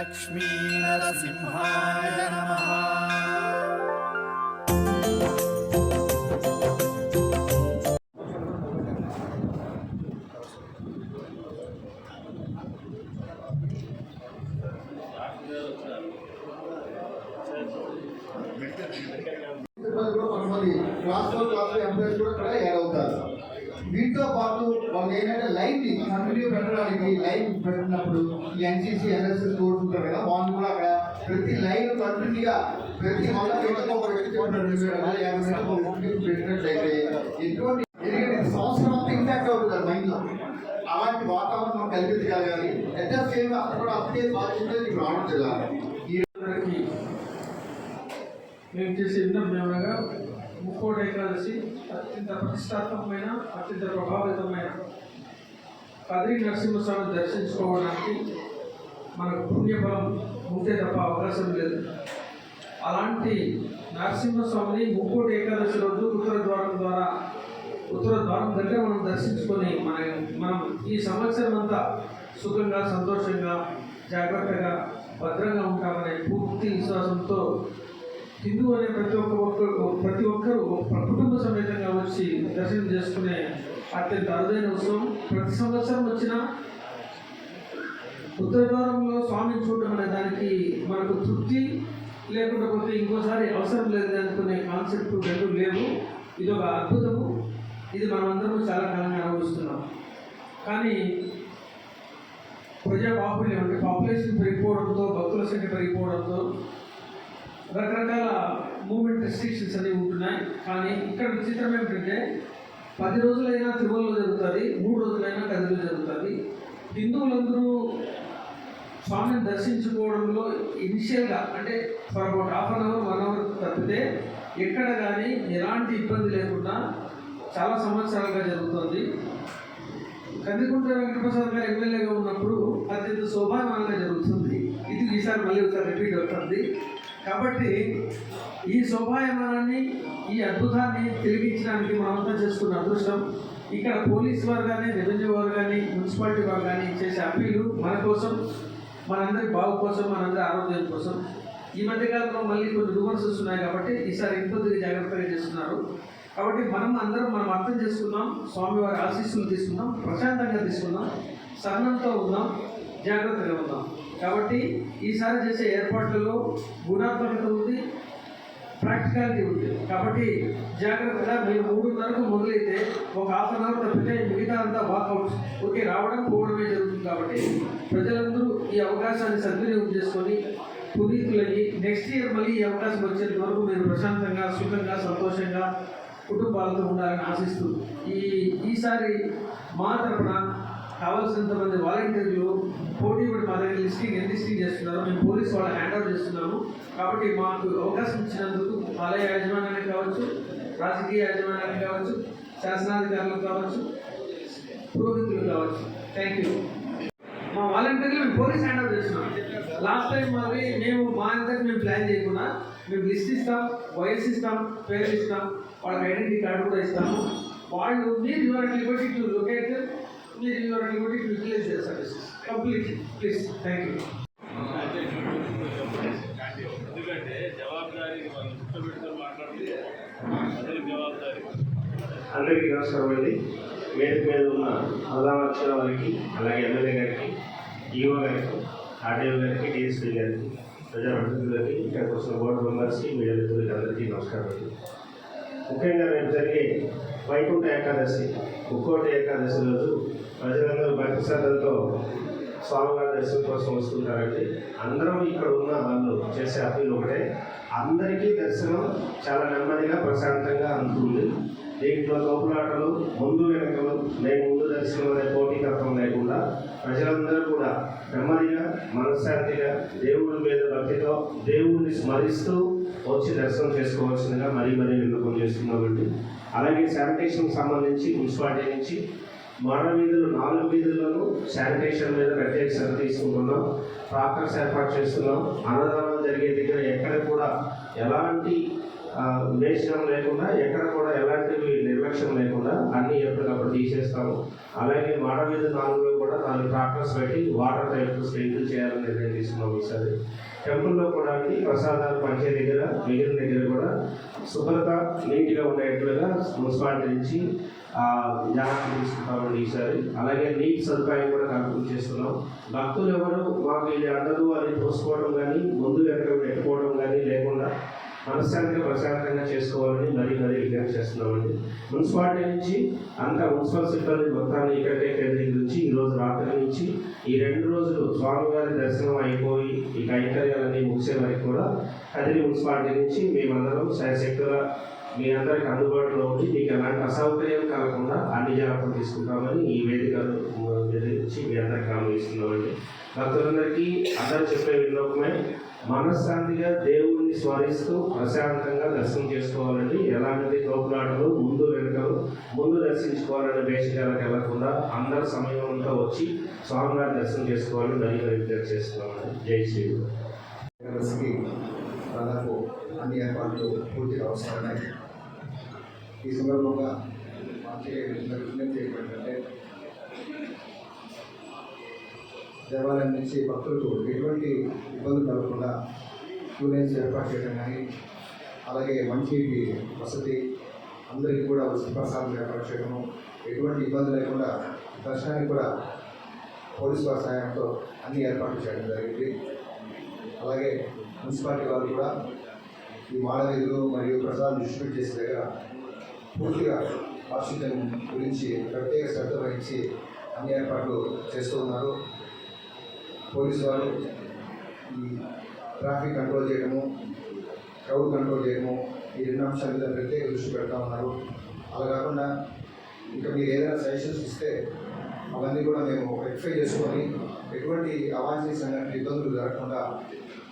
లక్ష్మీ నరసింహాయ నమః. వీటితో పాటు వాళ్ళు ఏంటంటే లైన్ కంటిన్యూ పెట్టడానికి లైన్ పెట్టినప్పుడు ఎన్సీసీ ఎన్ఎస్ఎస్ కోర్స్ ఉంటారు కదా వాళ్ళు కూడా అక్కడ ప్రతి లైన్ కంటిన్యూగా ప్రతి పెట్టినట్లయితే ఎటువంటి సంవత్సరం అంతా ఇంపాక్ట్ అవుతుంది మైండ్ లో. అలాంటి వాతావరణం మనం కల్పించగలగాలి. అట్ ద సేమ్ అక్కడ కూడా అప్డే బాధ్యత నీకు రావడం చేయాలి. మేము చేసే విన్నపంగా ముక్కోటి ఏకాదశి అత్యంత ప్రతిష్టాత్మకమైన అత్యంత ప్రభావితమైన కదిరి నరసింహస్వామిని దర్శించుకోవడానికి మనకు పుణ్యఫలం ఉంటే తప్ప అవకాశం లేదు. అలాంటి నరసింహస్వామిని ముక్కోటి ఏకాదశి రోజు ఉత్తర ద్వారం దగ్గర మనం దర్శించుకొని మనం ఈ సంవత్సరం అంతా సుఖంగా సంతోషంగా జాగ్రత్తగా భద్రంగా ఉంటామనే పూర్తి విశ్వాసంతో హిందూ అనే ప్రతి ఒక్కరూ కుటుంబ సమేతంగా వచ్చి దర్శనం చేసుకునే అత్యంత అరుదైన ఉత్సవం. ప్రతి సంవత్సరం వచ్చిన ఉత్తర ద్వారంలో స్వామిని చూడడం అనే దానికి మనకు తృప్తి లేకుండా పోతే ఇంకోసారి అవసరం లేదు అనుకునే కాన్సెప్ట్ రెండు లేవు. ఇది ఒక అద్భుతము. ఇది మనమందరము చాలా కాలంగా అనుభవిస్తున్నాం. కానీ ప్రజా బాహుళ్యం అంటే పాపులేషన్ పెరిగిపోవడంతో భక్తుల సంఖ్య పెరిగిపోవడంతో రకరకాల మూమెంట్ రెస్ట్రిక్షన్స్ అనేవి ఉంటున్నాయి. కానీ ఇక్కడ విచిత్రం ఏమిటంటే 10 రోజులైనా తిరుమలలో జరుగుతుంది, 3 రోజులైనా కదిలో జరుగుతుంది. హిందువులందరూ స్వామిని దర్శించుకోవడంలో ఇనిషియల్గా అంటే for about ½ an hour 1 hour తప్పితే ఎక్కడ కానీ ఎలాంటి ఇబ్బంది లేకుండా చాలా సంవత్సరాలుగా జరుగుతుంది. కందికుంట వెంకటప్రసాద్ గారు ఎమ్మెల్యేగా ఉన్నప్పుడు అత్యంత శోభాయమానంగా జరుగుతుంది. ఇది ఈసారి మళ్ళీ ఒకసారి రిపీట్ అవుతుంది. కాబట్టి ఈ శోభాయమానాన్ని ఈ అద్భుతాన్ని తిరిగించడానికి మనమంతా చేసుకున్న అదృష్టం. ఇక్కడ పోలీస్ వారు కానీ రెవెన్యూ వారు కానీ మున్సిపాలిటీ వారు కానీ చేసే అప్పీలు మన కోసం, మనందరి బాగు కోసం, మనందరి ఆరోగ్యం కోసం. ఈ మధ్యకాలంలో మళ్ళీ కొన్ని రూమర్స్ వస్తున్నాయి కాబట్టి ఈసారి ఇంకొద్దిగా జాగ్రత్తగా చేస్తున్నారు. కాబట్టి మనం అర్థం చేసుకుందాం, స్వామివారి ఆశీస్సులు తీసుకుందాం, ప్రశాంతంగా తీసుకుందాం, సహనంతో ఉందాం, జాగ్రత్తగా ఉందాం. కాబట్టి ఈసారి చేసే ఏర్పాట్లలో గుణాత్మకత ఉంది, ప్రాక్టికాలిటీ ఉంది. కాబట్టి జాగ్రత్తగా మీరు 3:30కు మొదలైతే ఒక ½ అన్ అవర్ తప్పితే మిగతా అంతా వాకౌట్ ఓకే రావడం పోవడమే జరుగుతుంది. కాబట్టి ప్రజలందరూ ఈ అవకాశాన్ని సద్వినియోగం చేసుకొని పునీతులయ్యి నెక్స్ట్ ఇయర్ మళ్ళీ ఈ అవకాశం వచ్చేంత వరకు మీరు ప్రశాంతంగా సుఖంగా సంతోషంగా కుటుంబాలతో ఉండాలని ఆశిస్తూ ఈసారి మా తరఫున కావాల్సినంతమంది వాలంటీర్లు పోటీపడి మా దగ్గర లిస్టింగ్ చేస్తున్నారు. మేము పోలీసు వాళ్ళ హ్యాండ్ ఓవర్ చేస్తున్నాము. కాబట్టి మాకు అవకాశం ఇచ్చినందుకు ఆలయ యాజమాన్యానికి కావచ్చు, రాజకీయ యాజమాన్యానికి కావచ్చు, శాసనాధికారులకు కావచ్చు, పురోహితులు కావచ్చు, థ్యాంక్ యూ. మా వాలంటీర్లు మేము పోలీస్ హ్యాండ్ ఓవర్ చేస్తున్నాం. లాస్ట్ టైం మేము మా అంతకు మేము ప్లాన్ చేయకుండా మేము లిస్ట్ ఇస్తాం, వయసు ఇస్తాం, పేర్లు ఇస్తాం, వాళ్ళకి ఐడెంటిటీ కార్డు కూడా ఇస్తాము. వాళ్ళు మీరు యువర్ లిబర్టీ టు లొకేట్, మీరు your liberty to utilise their services completely. Please, thank you. అందరికీ నమస్కారం అండి. వేదిక మీద ఉన్న ప్రధాన వారికి, అలాగే ఎమ్మెల్యే గారికి, ఈఓ గారికి, ఆర్డీఓ గారికి, డిఎస్పీ గారికి, ప్రజాప్రతినిధులకి, ఇక్కడికి వచ్చిన బోర్డు మెంబర్స్కి, మీడియా మిత్రులకి అందరికీ నమస్కారం అండి. ముఖ్యంగా రేపు జరిగే వైకుంఠ ఏకాదశి, ముక్కోటి ఏకాదశి రోజు ప్రజలందరూ భక్తి శ్రద్ధలతో స్వామివారి దర్శనం కోసం వస్తుంటారండి. అందరం ఇక్కడ ఉన్న వాళ్ళు చేసే అప్పీలు ఒకటే, అందరికీ దర్శనం చాలా నెమ్మదిగా ప్రశాంతంగా అందుతుంది. దీంట్లో తోపులాటలు, ముందు వెనకలు, మేము ముందు దర్శనం అనే పోటీతత్వం లేకుండా ప్రజలందరూ కూడా నెమ్మదిగా మనశ్శాంతిగా దేవుడి మీద భక్తితో దేవుడిని స్మరిస్తూ వచ్చి దర్శనం చేసుకోవాల్సిందిగా మరీ విన్నపం చేస్తున్నామండి. అలాగే శానిటేషన్కి సంబంధించి మున్సిపాలిటీ నుంచి మాడ వీధులు 4 వీధుల్లోనూ శానిటేషన్ మీద ప్రత్యేక శ్రద్ధ తీసుకుంటున్నాం. ట్రాక్టర్స్ ఏర్పాటు చేస్తున్నాం. అన్నదానం జరిగే దగ్గర ఎక్కడ కూడా ఎలాంటి వేషం లేకుండా, ఎక్కడ కూడా ఎలాంటివి నిర్లక్ష్యం లేకుండా అన్నీ ఎప్పటికప్పుడు తీసేస్తాము. అలాగే మాడ వీధి 4లో కూడా 4 ట్రాక్టర్స్ పెట్టి వాటర్ టైప్ స్ప్రింకిల్ చేయాలని నిర్ణయం తీసుకున్నాం ఈసారి. టెంపుల్లో కూడా అండి ప్రసాదాలు పంచే దగ్గర మిగిలిన దగ్గర కూడా శుభ్రత నీట్గా ఉండేట్లుగా మున్సిపాలిటీ నుంచి జాగ్రత్త తీసుకుంటామండి ఈసారి. అలాగే నీటి సదుపాయం కూడా కల్పన చేస్తున్నాం. భక్తులు ఎవరు మాకు ఇది అందరూ అది పోసుకోవడం కానీ ముందు వెనక పెట్టుకోవడం కానీ లేకుండా మనశ్శాంతిగా ప్రశాంతంగా చేసుకోవాలని మరీ విజ్ఞప్తి చేస్తున్నామండి. మున్సిపాలిటీ నుంచి అంతా మున్సిపల్ సిబ్బంది మొత్తాన్ని ఇక్కడికే కేంద్రీకరించి ఈరోజు రాత్రి నుంచి ఈ 2 రోజులు స్వామివారి దర్శనం అయిపోయి ఈ కైంకర్యాలన్నీ ముగిసే వరకు కూడా కదిరి మున్సిపాలిటీ నుంచి మేమందరం శాయశక్తుల మీ అందరికి అందుబాటులో ఉండి మీకు ఎలాంటి అసౌకర్యం కలగకుండా అన్ని జాగ్రత్తలు తీసుకుంటామని ఈ వేదికను నిర్వహించి మీ అందరికి ఆమోదిస్తున్నామండి. భక్తులందరికీ అందరూ చెప్పే విన్నపమే మనశ్శాంతిగా దేవుణ్ణి స్మరిస్తూ ప్రశాంతంగా దర్శనం చేసుకోవాలండి. ఎలాంటి తోపులాటలు ముందు దర్శించుకోవాలనే వేషగాలకు వెళ్లకుండా అందరు సమయం అంతా వచ్చి స్వామివారి దర్శనం చేసుకోవాలని మరీ విజ్ఞప్తి చేస్తున్నామండి. జై శ్రీరామ్. దాదాపు అన్ని ఏర్పాట్లు పూర్తిగా అవసరమై ఈ సందర్భంగా విజ్ఞప్తి చేయబడిందంటే దేవాలయం నుంచి భక్తులకు ఎటువంటి ఇబ్బందులు కలగకుండా క్యూ లైన్స్ ఏర్పాటు చేయడం కానీ, అలాగే మంచి వసతి, అందరికీ కూడా ఉచిత ప్రసాదం ఏర్పాటు చేయడము, ఎటువంటి ఇబ్బంది లేకుండా దర్శనానికి కూడా పోలీసు వారి సహాయంతో అన్ని ఏర్పాట్లు చేయడం జరిగింది. అలాగే మున్సిపాలిటీ వారు కూడా ఈ మాడవీధులు మరియు ప్రసాదం డిస్ట్రిబ్యూట్ చేసే దగ్గర పూర్తిగా పారిశుద్ధ్యం గురించి ప్రత్యేక శ్రద్ధ వహించి అన్ని ఏర్పాట్లు చేస్తూ ఉన్నారు. పోలీసు వారు ఈ ట్రాఫిక్ కంట్రోల్ చేయడము, క్రౌడ్ కంట్రోల్ చేయడము, ఈ 2 అంశాల మీద ప్రత్యేక దృష్టి పెడతా ఉన్నారు. అలా కాకుండా ఇంకా మీరు ఏదైనా సజెషన్స్ ఇస్తే అవన్నీ కూడా మేము రెక్టిఫై చేసుకొని ఎటువంటి అవాంఛనీయ సంఘటనలు ఇబ్బందులు జరగకుండా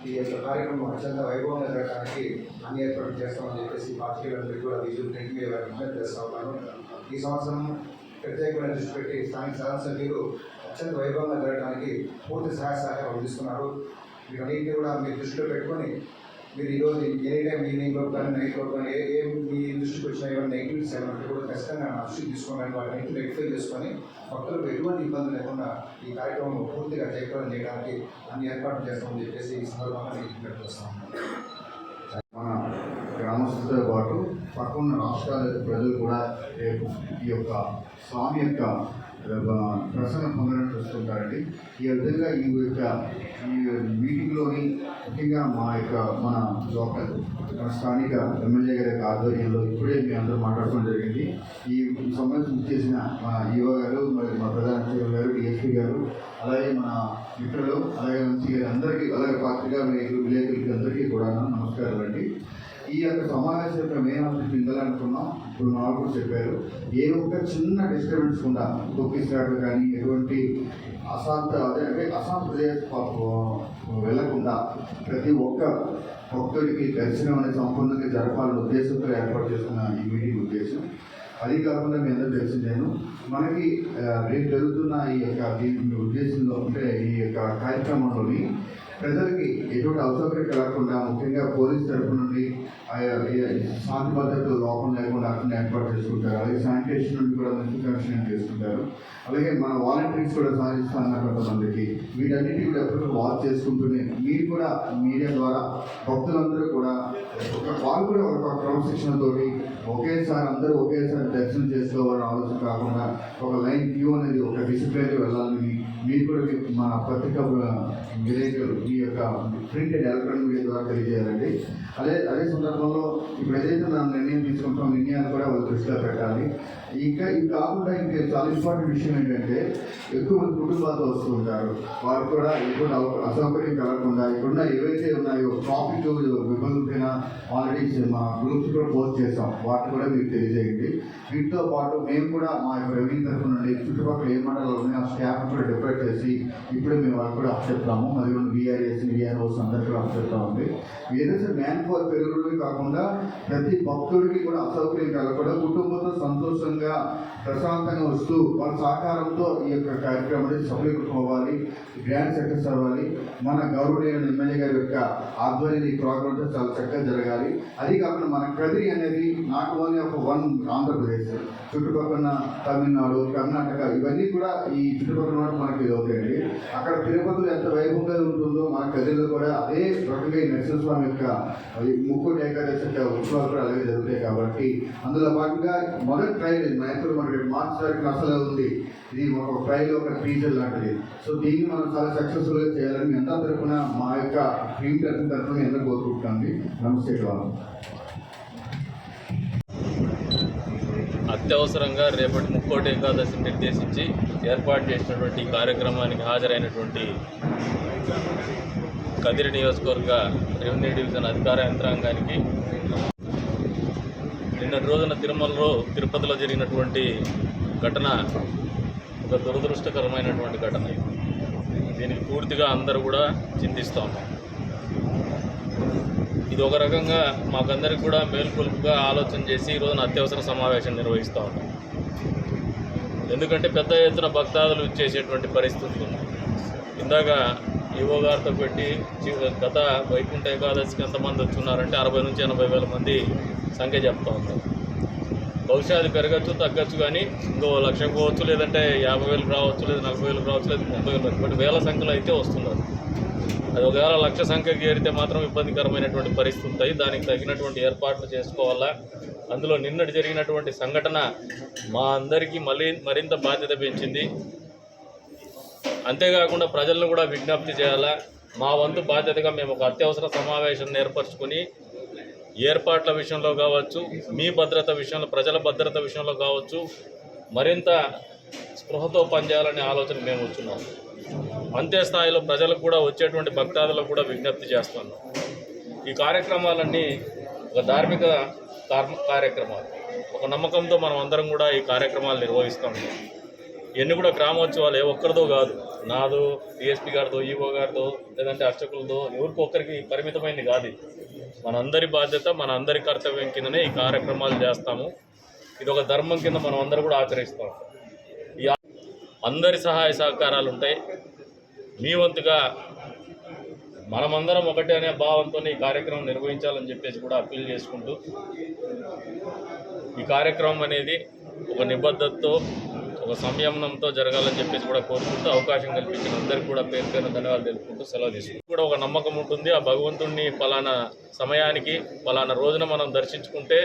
ఈ యొక్క కార్యక్రమం అత్యంత వైభవంగా జరగడానికి అన్ని ఏర్పాట్లు చేస్తామని చెప్పేసి పార్టీలందరికీ కూడా విజ్ఞప్తి చేస్తూ ఉన్నాను. ఈ సంవత్సరం ప్రత్యేకమైన దృష్టి పెట్టి స్థానిక శాసనసభ్యులు అత్యంత వైభవంగా జరగడానికి పూర్తి సహాయ సహకారం అందిస్తున్నారు. వీటన్నింటినీ కూడా మీరు దృష్టిలో పెట్టుకొని మీరు ఈరోజు ఎనీ టైం ఈవినింగ్లో కానీ నైట్లో కానీ ఏం మీ దృష్టికి వచ్చిన ఏమైనా నెగిటివ్స్ ఏమంటే కూడా ఖచ్చితంగా నా దృష్టికి తీసుకోవాలని వాటిని రెక్టిఫై చేసుకొని భక్తులకు ఎటువంటి ఇబ్బంది లేకుండా ఈ కార్యక్రమం పూర్తిగా జయప్రదం చేయడానికి అన్ని ఏర్పాట్లు చేస్తామని చెప్పేసి ఈ సందర్భంగా నేను విజ్ఞప్తి చేస్తాను. మన గ్రామస్తులతో పాటు పక్కన రాష్ట్రాల ప్రజలు కూడా రేపు ఈ యొక్క స్వామి యొక్క ప్రసన్న పొందడం చూస్తుంటారండి. ఈ విధంగా ఈ మీటింగ్లోని ముఖ్యంగా మన లోకల్ స్థానిక ఎమ్మెల్యే గారి యొక్క ఆధ్వర్యంలో ఇప్పుడే మీ అందరూ మాట్లాడుకోవడం జరిగింది. ఈ సంబంధించి చేసిన మా ఈవో గారు, మరి మా ప్రధాన అర్చకులు గారు, డిఎస్పీ గారు, అలాగే మన మిత్రులు, అలాగే మంచి గారు అందరికీ, అలాగే పాత్రికా విలేకరులకి అందరికీ కూడా నమస్కారాలండి. ఈ యొక్క సమావేశం యొక్క మెయిన్ ఆబ్జెక్ట్ ఇందాలనుకున్నాం. ఇప్పుడు మాకు కూడా చెప్పారు, ఏ ఒక్క చిన్న డిస్టర్బెన్స్ కూడా తొక్కిసాట్లు కానీ ఎటువంటి అసాంప్రదాయ వెళ్లకుండా ప్రతి ఒక్క భక్తుడికి దర్శనం అనేది సంపూర్ణంగా జరపాలనే ఉద్దేశంతో ఏర్పాటు చేస్తున్న ఈ మీటింగ్ ఉద్దేశం. అది కాకుండా మీ అందరూ తెలిసిందేను, మనకి రేపు జరుగుతున్న ఈ యొక్క దీని ఉద్దేశంలో అంటే ఈ యొక్క కార్యక్రమంలోని ప్రజలకి ఎటువంటి అసౌకర్యం కలగకుండా ముఖ్యంగా పోలీస్ తరఫు నుండి శాంతి భద్రతలు లోపం లేకుండా అక్కడ ఏర్పాటు చేసుకుంటారు. అలాగే శానిటేషన్ నుండి కూడా మంచి కనెక్షన్ చేసుకుంటారు. అలాగే మన వాలంటీర్స్ కూడా సాధిస్తున్నారు కొంతమందికి. వీటన్నిటి కూడా ఎప్పుడు వాచ్ చేసుకుంటూనే మీరు కూడా మీడియా ద్వారా భక్తులందరూ కూడా వాళ్ళు కూడా ఒక క్రమశిక్షణతో ఒకేసారి అందరూ ఒకేసారి దర్శనం చేసుకోవాలని ఆలోచన కాకుండా ఒక లైన్ క్యూ అనేది ఒక డిసిప్లిన్గా వెళ్ళాలని మీరు కూడా మన పత్రికా విలేకరులు ఈ యొక్క ప్రింట్ అండ్ ఎలక్ట్రానిక్ మీడియా ద్వారా తెలియజేయాలండి. అదే సందర్భంలో ఇప్పుడు ఏదైతే మనం నిర్ణయం తీసుకుంటాం నిర్ణయాలు కూడా వాళ్ళు దృష్టిలో పెట్టాలి. ఇంకా ఇది కాకుండా ఇంకా చాలా ఇంపార్టెంట్ విషయం ఏంటంటే ఎక్కువ మంది కుటుంబాలతో వస్తూ ఉంటారు. వారు కూడా ఎటువంటి అసౌకర్యం కలగకుండా ఇక్కడున్న ఏవైతే ఉన్నాయో ట్రాఫిక్ ఇబ్బందులైనా ఆల్రెడీ మా గ్రూప్స్ కూడా పోస్ట్ చేస్తాం. వాటిని కూడా మీకు తెలియజేయండి. వీటితో పాటు మేము కూడా మా యొక్క రెవెన్యూ తరఫు నుండి చుట్టుపక్కల ఏ మండలాలు ఉన్నాయో ఆ స్టాఫ్ కూడా డిప్లాయ్ ఏర్పాటు చేసి ఇప్పుడే మేము వాళ్ళకి కూడా అప్పచెప్తాము. మరి విఆర్ఎస్ విఆర్ఓస్ అందరికీ కూడా అప్పచెప్తా ఉంది. ఏదైతే మ్యాన్ పవర్ పెరగడమే కాకుండా ప్రతి భక్తుడికి కూడా అసౌకర్యం కలగకుండా కుటుంబంతో సంతోషంగా ప్రశాంతంగా వస్తూ వాళ్ళ సహకారంతో ఈ యొక్క కార్యక్రమాన్ని సఫలీకృతమవ్వాలి, గ్రాండ్ సక్సెస్ అవ్వాలి. మన గౌరవనీయులు ఎమ్మెల్యే గారి యొక్క ఆధ్వర్యంలో ఈ ప్రోగ్రామ్ చాలా చక్కగా జరగాలి. అది కాకుండా మన కదిరి అనేది నాట్ ఓన్లీ ఒక వన్ ఆంధ్రప్రదేశ్, చుట్టుపక్కల తమిళనాడు, కర్ణాటక ఇవన్నీ కూడా ఈ చుట్టుపక్కల వాటి మనకి ఇది అవుతాయండి. అక్కడ తిరుపతిలో ఎంత వైభవంగా ఉంటుందో మన కదిరిలో కూడా అదే రకంగా ఈ నరసింహస్వామి యొక్క ముక్కోటి ఏకాదశి ఉత్సవాలు కూడా అలాగే జరుగుతాయి. కాబట్టి అందులో భాగంగా మొదటి ట్రైల్ మనకి మార్చి తారీఖున అసలు ఉంది. ఇది ఒక ట్రైల్, ఒక టీజర్ లాంటిది. సో దీన్ని మనం చాలా సక్సెస్ఫుల్గా చేయాలని మీ అందరి తరఫున మా యొక్క టీం తరఫున ఎంతో కోరుకుంటాండి. నమస్తే. అత్యవసరంగా రేపటి ముక్కోటి ఏకాదశి నిర్దేశించి ఏర్పాటు చేసినటువంటి ఈ కార్యక్రమానికి హాజరైనటువంటి కదిరి నియోజకవర్గ రెవెన్యూ డివిజన్ అధికార యంత్రాంగానికి, నిన్నటి రోజున తిరుపతిలో జరిగినటువంటి ఘటన ఒక దురదృష్టకరమైనటువంటి ఘటన. దీనికి పూర్తిగా అందరూ కూడా చింతిస్తూ ఉన్నాం. ఇది ఒక రకంగా మాకందరికి కూడా మేల్కొలుపుగా ఆలోచన చేసి ఈ రోజున అత్యవసర సమావేశం నిర్వహిస్తూ ఉన్నాం. ఎందుకంటే పెద్ద ఎత్తున భక్తాదులు చేసేటువంటి పరిస్థితులు ఉన్నాయి. ఇందాక ఈవో గారితో పెట్టి గత వైకుంఠ ఏకాదశికి ఎంతమంది వచ్చున్నారంటే 60 నుంచి 80 వేల మంది సంఖ్య చెప్తా ఉంటాం. బహుశా అది పెరగచ్చు, తగ్గచ్చు, కానీ ఇంకో 1,00,000 పోవచ్చు, లేదంటే 50,000 రావచ్చు, లేదా 40,000 రావచ్చు, లేదా 30,000, బట్ వేల సంఖ్యలో అయితే వస్తున్నారు. అది ఒకవేళ 1,00,000 సంఖ్యకు చేరితే మాత్రం ఇబ్బందికరమైనటువంటి పరిస్థితి ఉంటాయి. దానికి తగినటువంటి ఏర్పాట్లు చేసుకోవాలా. అందులో నిన్నటి జరిగినటువంటి సంఘటన మా అందరికీ మరింత బాధ్యత పెంచింది. అంతేకాకుండా ప్రజలను కూడా విజ్ఞప్తి చేయాలా. మా వంతు బాధ్యతగా మేము ఒక అత్యవసర సమావేశాన్ని ఏర్పరచుకొని ఏర్పాట్ల విషయంలో కావచ్చు, మీ భద్రత విషయంలో, ప్రజల భద్రత విషయంలో కావచ్చు, మరింత స్పృహతో పనిచేయాలనే ఆలోచన మేము వచ్చున్నాం. అంతే స్థాయిలో ప్రజలకు కూడా, వచ్చేటువంటి భక్తాదులకు కూడా విజ్ఞప్తి చేస్తున్నాం. ఈ కార్యక్రమాలన్నీ ఒక ధార్మిక కార్యక్రమాలు, ఒక నమ్మకంతో మనం అందరం కూడా ఈ కార్యక్రమాలు నిర్వహిస్తాం. ఇవన్నీ కూడా గ్రామోత్సవాలు ఏ ఒక్కరిదో కాదు, నాదో, డిఎస్పీ గారితో, ఈవో గారితో, లేదంటే అర్చకులతో, ఎవరికి ఒక్కరికి పరిమితమైంది కాదు. మనందరి బాధ్యత, మన అందరి కర్తవ్యం కిందనే ఈ కార్యక్రమాలు చేస్తాము. ఇది ఒక ధర్మం కింద మనం అందరూ కూడా ఆచరిస్తాం. ఈ అందరి సహాయ సహకారాలు ఉంటాయి. మీ వంతుగా మనమందరం ఒకటే అనే భావంతో ఈ కార్యక్రమం నిర్వహించాలని చెప్పేసి కూడా అప్పీల్ చేసుకుంటూ, ఈ కార్యక్రమం అనేది ఒక నిబద్ధతతో, ఒక సంయమనంతో జరగాలని చెప్పేసి కూడా కోరుకుంటూ, అవకాశం కల్పించిన అందరికీ కూడా పేరు పేరున ధన్యవాదాలు తెలుపుకుంటూ సెలవు తీసుకుంటూ, కూడా ఒక నమ్మకం ఉంటుంది. ఆ భగవంతుడిని పలానా సమయానికి, పలానా రోజున మనం దర్శించుకుంటే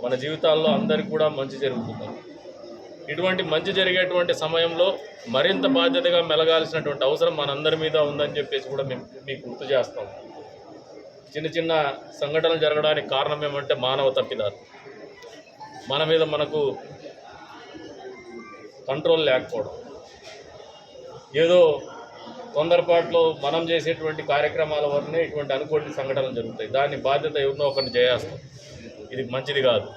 మన జీవితాల్లో అందరికీ కూడా మంచి జరుగుతుంది. ఇటువంటి మంచి జరిగేటువంటి సమయంలో మరింత బాధ్యతగా మెలగాల్సినటువంటి అవసరం మనందరి మీద ఉందని చెప్పేసి కూడా మీకు గుర్తు చేస్తాం. చిన్న చిన్న సంఘటనలు జరగడానికి కారణం ఏమంటే మానవ తప్పిదాలు. మన మీద మనకు కంట్రోల్ లేకపోవడం, ఏదో తొందరపాటులో మనం చేసేటువంటి కార్యక్రమాల వల్లనే ఇటువంటి అనుకోని సంఘటనలు జరుగుతాయి. దాన్ని బాధ్యత ఎవరినో ఒకరిని చేస్తాం. ఇది మంచిది కాదు.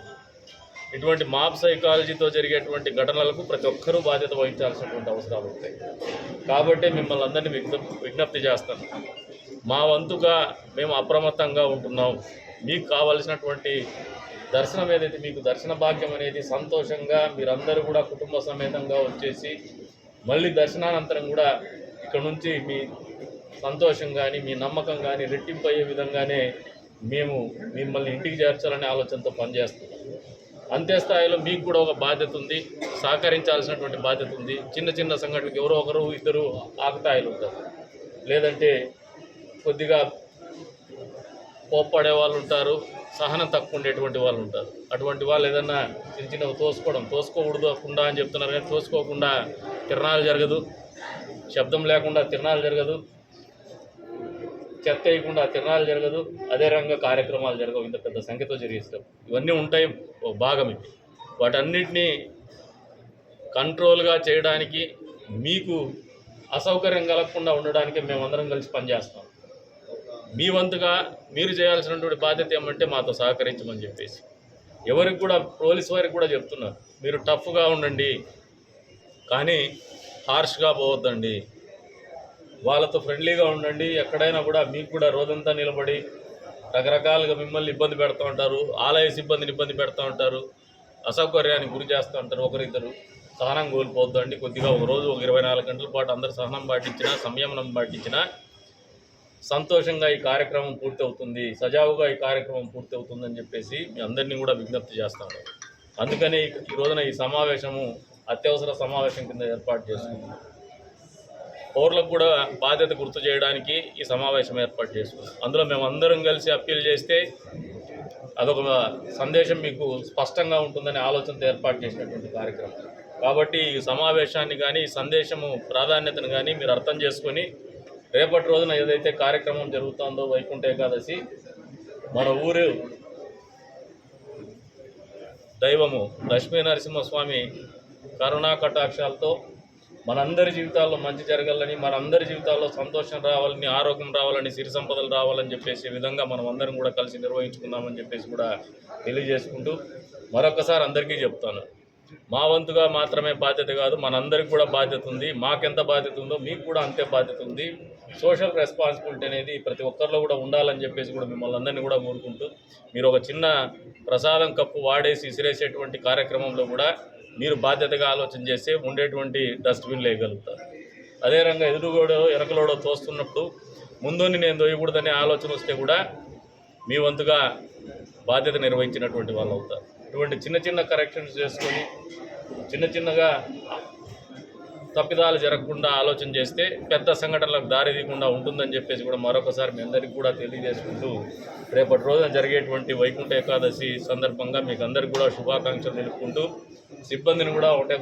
ఇటువంటి మాబ్ సైకాలజీతో జరిగేటువంటి ఘటనలకు ప్రతి ఒక్కరూ బాధ్యత వహించాల్సినటువంటి అవసరాలు ఉంటాయి. కాబట్టి మిమ్మల్ని అందరినీ విజ్ఞప్తి చేస్తాను. మా వంతుగా మేము అప్రమత్తంగా ఉంటున్నాం. మీకు కావలసినటువంటి దర్శనం ఏదైతే, మీకు దర్శన భాగ్యం అనేది సంతోషంగా మీరందరూ కూడా కుటుంబ సమేతంగా వచ్చేసి మళ్ళీ దర్శనానంతరం కూడా ఇక్కడ నుంచి మీ సంతోషం కానీ, మీ నమ్మకం కానీ రెట్టింపు అయ్యే విధంగానే మేము మిమ్మల్ని ఇంటికి చేర్చాలనే ఆలోచనతో పనిచేస్తున్నాం. అంతే స్థాయిలో మీకు కూడా ఒక బాధ్యత ఉంది, సహకరించాల్సినటువంటి బాధ్యత ఉంది. చిన్న చిన్న సంఘటనకి ఎవరో ఒకరు ఇద్దరు ఆకతాయిలు ఉంటారు, లేదంటే కొద్దిగా కోప్పడే వాళ్ళు ఉంటారు, సహనం తక్కువ ఉండేటువంటి వాళ్ళు ఉంటారు. అటువంటి వాళ్ళు ఏదన్నా చిన్న చిన్నవి తోసుకోకూడదు అని చెప్తున్నారు, కానీ తోసుకోకుండా తిరణాలు జరగదు, శబ్దం లేకుండా తిరణాలు జరగదు, చెత్త వేయకుండా తిరణాలు జరగదు, అదే రకంగా కార్యక్రమాలు జరగవు. ఇంత పెద్ద సంఖ్యతో జరిగిస్తాం. ఇవన్నీ ఉంటాయి, ఒక భాగం ఇది. వాటన్నిటినీ కంట్రోల్గా చేయడానికి, మీకు అసౌకర్యం కలగకుండా ఉండడానికి మేమందరం కలిసి పనిచేస్తాం. మీ వంతుగా మీరు చేయాల్సినటువంటి బాధ్యత ఏమంటే మాతో సహకరించమని చెప్పేసి, ఎవరికి కూడా, పోలీసు వారికి కూడా చెప్తున్నారు, మీరు టఫ్గా ఉండండి కానీ హార్ష్గా పోవద్దండి. వాళ్ళతో ఫ్రెండ్లీగా ఉండండి. ఎక్కడైనా కూడా మీకు కూడా రోజంతా నిలబడి రకరకాలుగా మిమ్మల్ని ఇబ్బంది పెడుతూ ఉంటారు, ఆలయ సిబ్బందిని ఇబ్బంది పెడుతూ ఉంటారు, అసౌకర్యానికి గురి చేస్తూ ఉంటారు. ఒకరిద్దరు సహనం కోల్పోద్దండి. కొద్దిగా ఒక రోజు ఒక 24 గంటల పాటు అందరు సహనం పాటించినా, సంయమనం పాటించినా సంతోషంగా ఈ కార్యక్రమం పూర్తి అవుతుంది, సజావుగా ఈ కార్యక్రమం పూర్తి అవుతుందని చెప్పేసి మీ అందరినీ కూడా విజ్ఞప్తి చేస్తాను. అందుకని ఈ రోజున ఈ సమావేశము అత్యవసర సమావేశం కింద ఏర్పాటు చేసుకుంటున్నాం. పౌరులకు కూడా బాధ్యత గుర్తు చేయడానికి ఈ సమావేశం ఏర్పాటు చేసుకున్నాం. అందులో మేము అందరం కలిసి అప్పీల్ చేస్తే అదొక సందేశం మీకు స్పష్టంగా ఉంటుందనే ఆలోచనతో ఏర్పాటు చేసినటువంటి కార్యక్రమం. కాబట్టి ఈ సమావేశాన్ని కానీ ఈ సందేశము ప్రాధాన్యతను కానీ మీరు అర్థం చేసుకొని రేపటి రోజున ఏదైతే కార్యక్రమం జరుగుతుందో వైకుంఠ ఏకాదశి, మన ఊరు దైవము లక్ష్మీ నరసింహస్వామి కరుణా కటాక్షాలతో మనందరి జీవితాల్లో మంచి జరగాలని, మనందరి జీవితాల్లో సంతోషం రావాలని, ఆరోగ్యం రావాలని, సిరి సంపదలు రావాలని చెప్పేసి విధంగా మనం అందరం కూడా కలిసి నిర్వహించుకుందామని చెప్పేసి కూడా తెలియజేసుకుంటూ మరొకసారి అందరికీ చెప్తాను, మా వంతుగా మాత్రమే బాధ్యత కాదు, మనందరికి కూడా బాధ్యత ఉంది. మాకెంత బాధ్యత ఉందో మీకు కూడా అంతే బాధ్యత ఉంది. సోషల్ రెస్పాన్సిబిలిటీ అనేది ప్రతి ఒక్కరిలో కూడా ఉండాలని చెప్పేసి కూడా మిమ్మల్ని అందరినీ కూడా కోరుకుంటూ, మీరు ఒక చిన్న ప్రసాదం కప్పు వాడేసి ఇసిరేసేటువంటి కార్యక్రమంలో కూడా మీరు బాధ్యతగా ఆలోచన చేస్తే ఉండేటువంటి డస్ట్బిన్లు వేయగలుగుతారు. అదే రంగా ఎదురుగోడో ఎనకలోడో తోస్తున్నప్పుడు ముందుని నేను తోయకూడదనే ఆలోచన వస్తే కూడా మీ వంతుగా బాధ్యత నిర్వహించినటువంటి వాళ్ళు అవుతారు. ఇటువంటి చిన్న చిన్న కరెక్షన్స్ చేసుకొని చిన్నగా తప్పిదాలు జరగకుండా ఆలోచన చేస్తే పెద్ద సంఘటనలకు దారి తీయకుండా ఉంటుందని చెప్పేసి కూడా మరొకసారి మీ అందరికీ కూడా తెలియజేసుకుంటూ రేపటి రోజున జరిగేటువంటి వైకుంఠ ఏకాదశి సందర్భంగా మీకు అందరికీ కూడా శుభాకాంక్షలు తెలుపుకుంటూ సిబ్బందిని కూడా ఒకటే